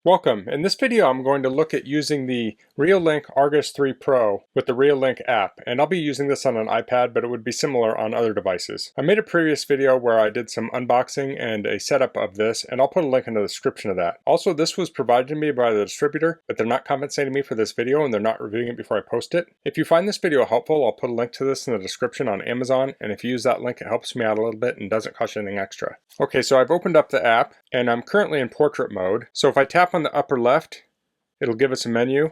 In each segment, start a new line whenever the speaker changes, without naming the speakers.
Welcome. In this video I'm going to look at using the Reolink Argus 3 Pro with the Reolink app, and I'll be using this on an iPad, but it would be similar on other devices. I made a previous video where I did some unboxing and a setup of this, and I'll put a link in the description of that. Also, this was provided to me by the distributor, but they're not compensating me for this video and they're not reviewing it before I post it. If you find this video helpful, I'll put a link to this in the description on Amazon, and if you use that link it helps me out a little bit and doesn't cost you anything extra. Okay, so I've opened up the app and I'm currently in portrait mode. So if I tap on the upper left, it'll give us a menu.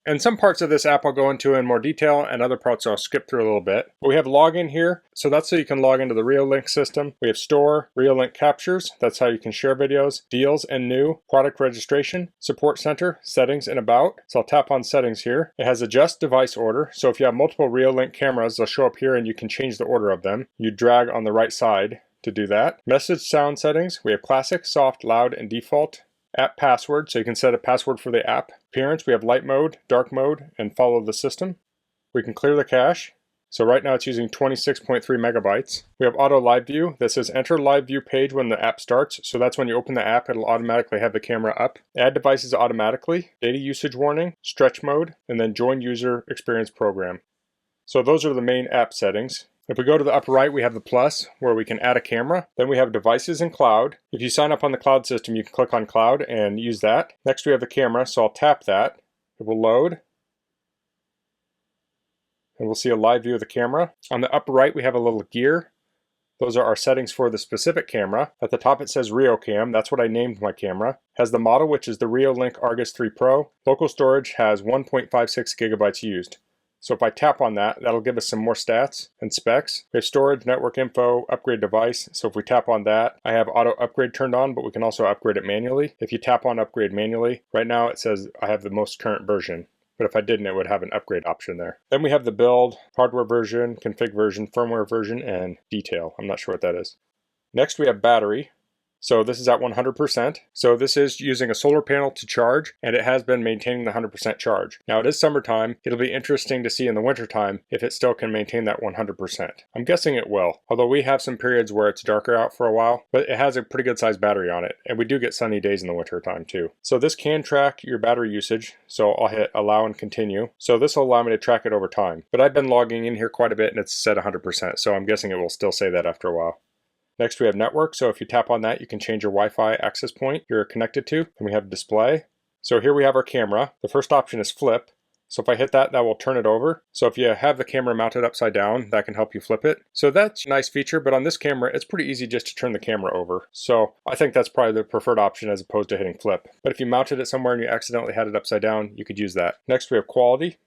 And some parts of this app I'll go into in more detail, and other parts I'll skip through a little bit. But we have login here, so that's so you can log into the Reolink system. We have store, Reolink captures, that's how you can share videos, deals and new, product registration, support center, settings and about. So I'll tap on settings here. It has adjust device order, so if you have multiple Reolink cameras, they'll show up here and you can change the order of them. You drag on the right side to do that. Message sound settings, we have classic, soft, loud, and default. App password, so you can set a password for the app. Appearance, we have light mode, dark mode, and follow the system. We can clear the cache. So right now it's using 26.3 megabytes. We have auto live view. That says enter live view page when the app starts. So that's when you open the app, it'll automatically have the camera up. Add devices automatically, data usage warning, stretch mode, and then join user experience program. So those are the main app settings. If we go to the upper right, we have the plus where we can add a camera. Then we have devices and cloud. If you sign up on the cloud system, you can click on cloud and use that. Next we have the camera, so I'll tap that. It will load. And we'll see a live view of the camera. On the upper right, we have a little gear. Those are our settings for the specific camera. At the top it says ReoCam, that's what I named my camera. Has the model, which is the Reolink Argus 3 Pro. Local storage has 1.56 gigabytes used. So if I tap on that, that'll give us some more stats and specs. We have storage, network info, upgrade device. So if we tap on that, I have auto upgrade turned on, but we can also upgrade it manually. If you tap on upgrade manually, right now it says I have the most current version. But if I didn't, it would have an upgrade option there. Then we have the build, hardware version, config version, firmware version, and detail. I'm not sure what that is. Next we have battery. So this is at 100%. So this is using a solar panel to charge, and it has been maintaining the 100% charge. Now it is summertime. It'll be interesting to see in the wintertime if it still can maintain that 100%. I'm guessing it will, although we have some periods where it's darker out for a while, but it has a pretty good sized battery on it, and we do get sunny days in the wintertime too. So this can track your battery usage, so I'll hit allow and continue. So this will allow me to track it over time, but I've been logging in here quite a bit and it's set 100%, so I'm guessing it will still say that after a while. Next we have network, so if you tap on that you can change your Wi-Fi access point you're connected to. And we have display. So here we have our camera. The first option is flip. So if I hit that, that will turn it over. So if you have the camera mounted upside down, that can help you flip it. So that's a nice feature, but on this camera it's pretty easy just to turn the camera over. So I think that's probably the preferred option as opposed to hitting flip. But if you mounted it somewhere and you accidentally had it upside down, you could use that. Next we have quality.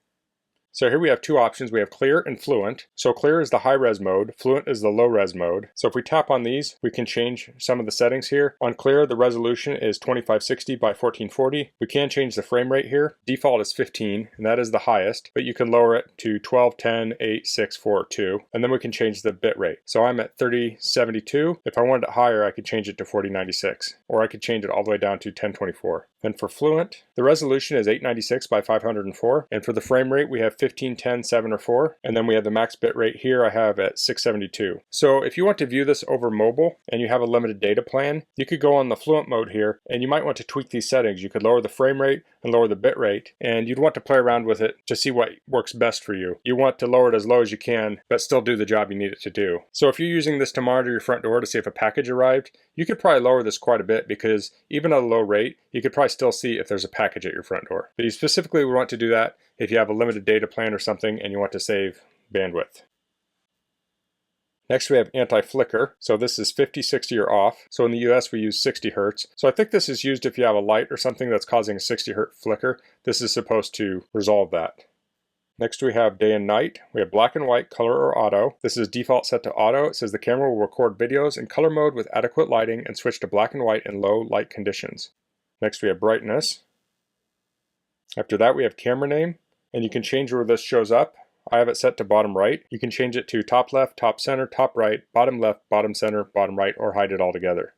So here we have two options. We have clear and fluent. So clear is the high res mode, fluent is the low res mode. So if we tap on these, we can change some of the settings here. On clear, the resolution is 2560 by 1440. We can change the frame rate here. Default is 15, and that is the highest, but you can lower it to 1210 8642, and then we can change the bit rate. So I'm at 3072. If I wanted it higher, I could change it to 4096, or I could change it all the way down to 1024. Then for fluent, the resolution is 896 by 504, and for the frame rate, we have 1510, 7, or 4, and then we have the max bit rate here I have at 672. So if you want to view this over mobile and you have a limited data plan, you could go on the fluent mode here, and you might want to tweak these settings. You could lower the frame rate and lower the bit rate, and you'd want to play around with it to see what works best for you. You want to lower it as low as you can, but still do the job you need it to do. So if you're using this to monitor your front door to see if a package arrived, you could probably lower this quite a bit, because even at a low rate, you could probably still see if there's a package at your front door. But you specifically would want to do that if you have a limited data plan or something and you want to save bandwidth. Next we have anti-flicker. So this is 50, 60, or off. So in the US we use 60 Hertz. So I think this is used if you have a light or something that's causing a 60 Hertz flicker. This is supposed to resolve that. Next we have day and night. We have black and white, color, or auto. This is default set to auto. It says the camera will record videos in color mode with adequate lighting and switch to black and white in low light conditions. Next we have brightness. After that we have camera name, and you can change where this shows up. I have it set to bottom right. You can change it to top left, top center, top right, bottom left, bottom center, bottom right, or hide it all together.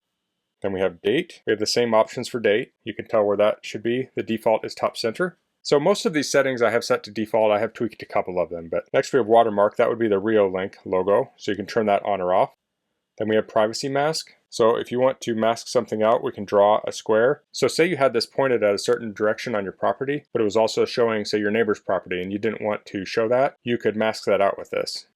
Then we have date. We have the same options for date. You can tell where that should be. The default is top center. So most of these settings I have set to default. I have tweaked a couple of them. But next we have watermark. That would be the Reolink logo. So you can turn that on or off. Then we have privacy mask. So if you want to mask something out, we can draw a square. So say you had this pointed at a certain direction on your property, but it was also showing, say, your neighbor's property, and you didn't want to show that, you could mask that out with this.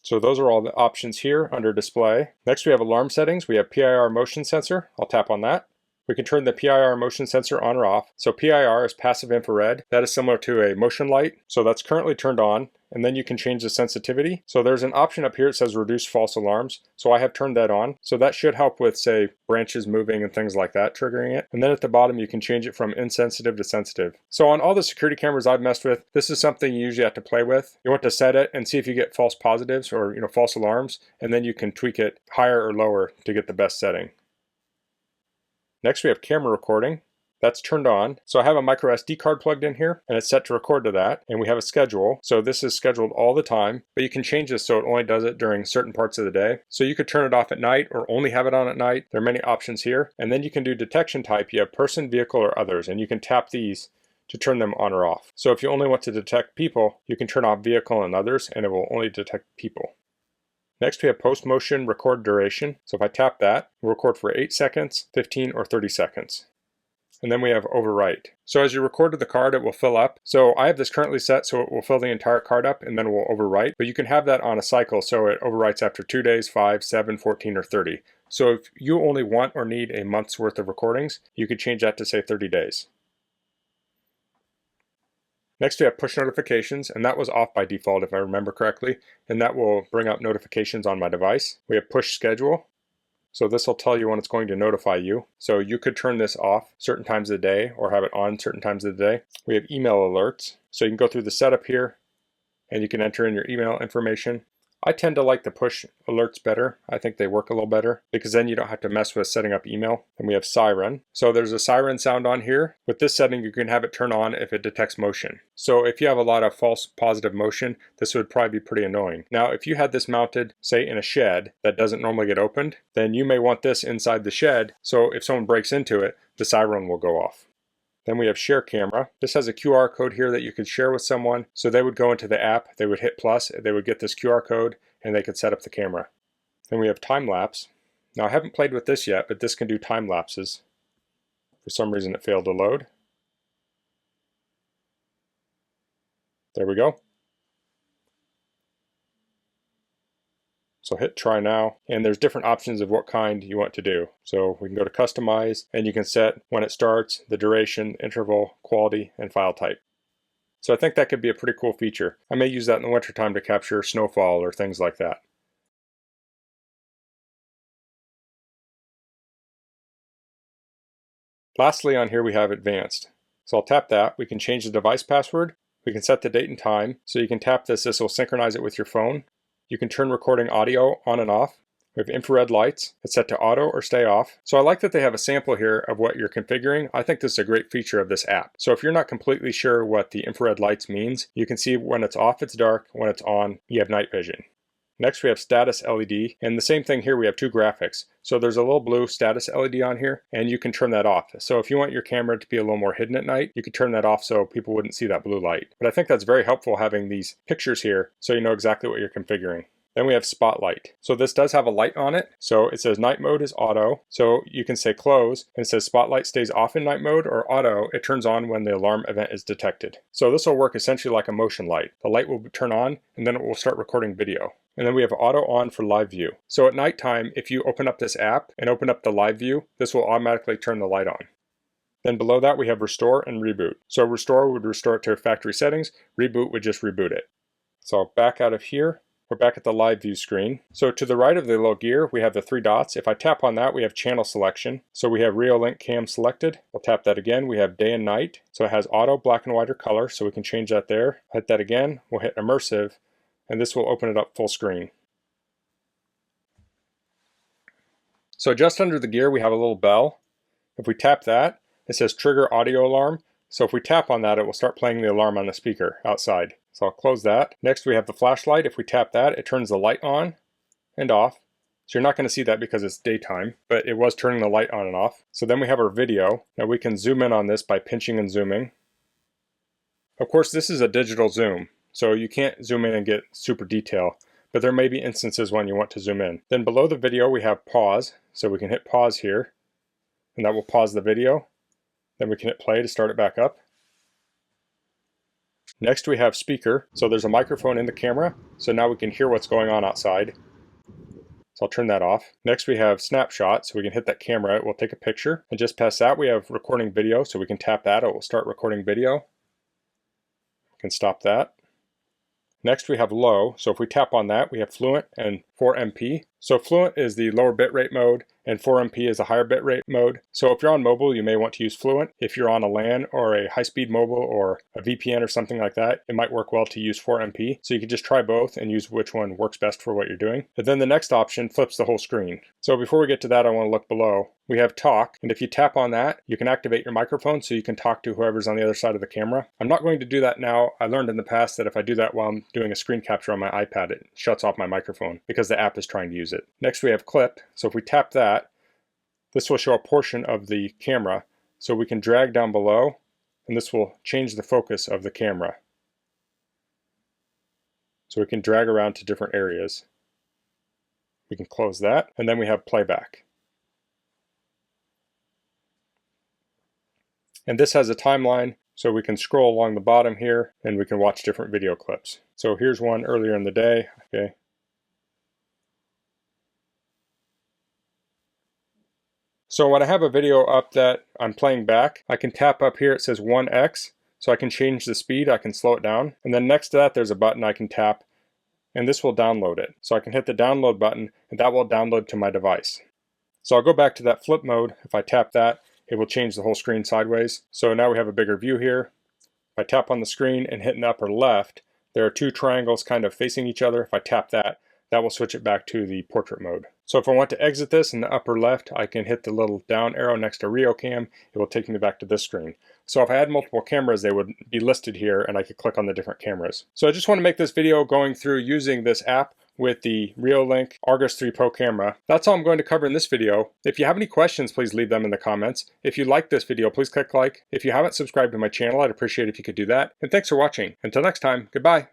So those are all the options here under display. Next we have alarm settings. We have PIR motion sensor. I'll tap on that. We can turn the PIR motion sensor on or off. So PIR is passive infrared. That is similar to a motion light. So that's currently turned on, and then you can change the sensitivity. So there's an option up here that says reduce false alarms. So I have turned that on. So that should help with, say, branches moving and things like that, triggering it. And then at the bottom, you can change it from insensitive to sensitive. So on all the security cameras I've messed with, this is something you usually have to play with. You want to set it and see if you get false positives or false alarms, and then you can tweak it higher or lower to get the best setting. Next we have camera recording. That's turned on. So I have a micro SD card plugged in here, and it's set to record to that. And we have a schedule. So this is scheduled all the time, but you can change this so it only does it during certain parts of the day. So you could turn it off at night or only have it on at night. There are many options here. And then you can do detection type. You have person, vehicle, or others, and you can tap these to turn them on or off. So if you only want to detect people, you can turn off vehicle and others, and it will only detect people. Next we have post motion record duration. So if I tap that, we'll record for 8 seconds, 15, or 30 seconds. And then we have overwrite. So as you record to the card, it will fill up. So I have this currently set so it will fill the entire card up and then it will overwrite. But you can have that on a cycle so it overwrites after 2 days, 5, 7, 14, or 30. So if you only want or need a month's worth of recordings, you could change that to say 30 days. Next we have push notifications, and that was off by default if I remember correctly, and that will bring up notifications on my device. We have push schedule, so this will tell you when it's going to notify you. So you could turn this off certain times of the day or have it on certain times of the day. We have email alerts, so you can go through the setup here and you can enter in your email information. I tend to like the push alerts better. I think they work a little better because then you don't have to mess with setting up email. And we have Cyrun. So there's a Cyrun sound on here. With this setting, you can have it turn on if it detects motion. So if you have a lot of false positive motion, this would probably be pretty annoying. Now, if you had this mounted, say in a shed that doesn't normally get opened, then you may want this inside the shed. So if someone breaks into it, the Cyrun will go off. Then we have share camera. This has a QR code here that you could share with someone. So they would go into the app, they would hit plus, they would get this QR code, and they could set up the camera. Then we have time lapse. Now I haven't played with this yet, but this can do time lapses. For some reason it failed to load. There we go. So hit try now, and there's different options of what kind you want to do. So we can go to customize, and you can set when it starts, the duration, interval, quality, and file type. So I think that could be a pretty cool feature. I may use that in the wintertime to capture snowfall or things like that. Lastly on here we have advanced. So I'll tap that. We can change the device password. We can set the date and time. So you can tap this. This will synchronize it with your phone. You can turn recording audio on and off. We have infrared lights. It's set to auto or stay off. So I like that they have a sample here of what you're configuring. I think this is a great feature of this app. So if you're not completely sure what the infrared lights means, you can see when it's off, it's dark. When it's on, you have night vision. Next we have status LED, and the same thing here, we have 2 graphics. So there's a little blue status LED on here, and you can turn that off. So if you want your camera to be a little more hidden at night, you could turn that off so people wouldn't see that blue light. But I think that's very helpful having these pictures here so you know exactly what you're configuring. Then we have spotlight. So this does have a light on it. So it says night mode is auto. So you can say close, and it says spotlight stays off in night mode, or auto, it turns on when the alarm event is detected. So this will work essentially like a motion light. The light will turn on, and then it will start recording video. And then we have auto on for live view. So at nighttime, if you open up this app and open up the live view, this will automatically turn the light on. Then below that, we have restore and reboot. So restore would restore it to factory settings. Reboot would just reboot it. So I'll back out of here. We're back at the live view screen. So to the right of the little gear, we have the 3 dots. If I tap on that, we have channel selection. So we have Reolink cam selected. We'll tap that again. We have day and night. So it has auto, black and white, or color. So we can change that there. Hit that again. We'll hit immersive, and this will open it up full screen. So just under the gear, we have a little bell. If we tap that, it says trigger audio alarm. So if we tap on that, it will start playing the alarm on the speaker outside. So I'll close that. Next we have the flashlight. If we tap that, it turns the light on and off. So you're not going to see that because it's daytime, but it was turning the light on and off. So then we have our video. Now we can zoom in on this by pinching and zooming. Of course, this is a digital zoom, so you can't zoom in and get super detail. but there may be instances when you want to zoom in. Then below the video we have pause, so we can hit pause here, and that will pause the video. Then we can hit play to start it back up. Next we have speaker, so there's a microphone in the camera, so now we can hear what's going on outside. So I'll turn that off. Next we have snapshot, so we can hit that camera, it will take a picture. And just past that we have recording video, so we can tap that, it will start recording video. We can stop that. Next we have low, so if we tap on that we have fluent and 4MP. So fluent is the lower bitrate mode and 4MP is a higher bitrate mode. So if you're on mobile you may want to use fluent. If you're on a LAN or a high-speed mobile or a VPN or something like that, it might work well to use 4MP. So you can just try both and use which one works best for what you're doing. And then the next option flips the whole screen. So before we get to that I want to look below. We have talk, and if you tap on that you can activate your microphone so you can talk to whoever's on the other side of the camera. I'm not going to do that now. I learned in the past that if I do that while I'm doing a screen capture on my iPad it shuts off my microphone because the app is trying to use it. Next we have clip, so if we tap that, this will show a portion of the camera, so we can drag down below and this will change the focus of the camera. So we can drag around to different areas. We can close that, and then we have playback. And this has a timeline, so we can scroll along the bottom here and we can watch different video clips. So here's one earlier in the day. Okay. So when I have a video up that I'm playing back, I can tap up here, it says 1x, so I can change the speed, I can slow it down. And then next to that there's a button I can tap, and this will download it. So I can hit the download button, and that will download to my device. So I'll go back to that flip mode. If I tap that, it will change the whole screen sideways. So now we have a bigger view here. If I tap on the screen and hit in the upper left, there are two triangles kind of facing each other. If I tap that, that will switch it back to the portrait mode. So if I want to exit this in the upper left, I can hit the little down arrow next to Reolink. It will take me back to this screen. So if I had multiple cameras, they would be listed here and I could click on the different cameras. So I just want to make this video going through using this app with the Reolink Argus 3 Pro camera. That's all I'm going to cover in this video. If you have any questions, please leave them in the comments. If you like this video, please click like. If you haven't subscribed to my channel, I'd appreciate if you could do that. And thanks for watching. Until next time, goodbye.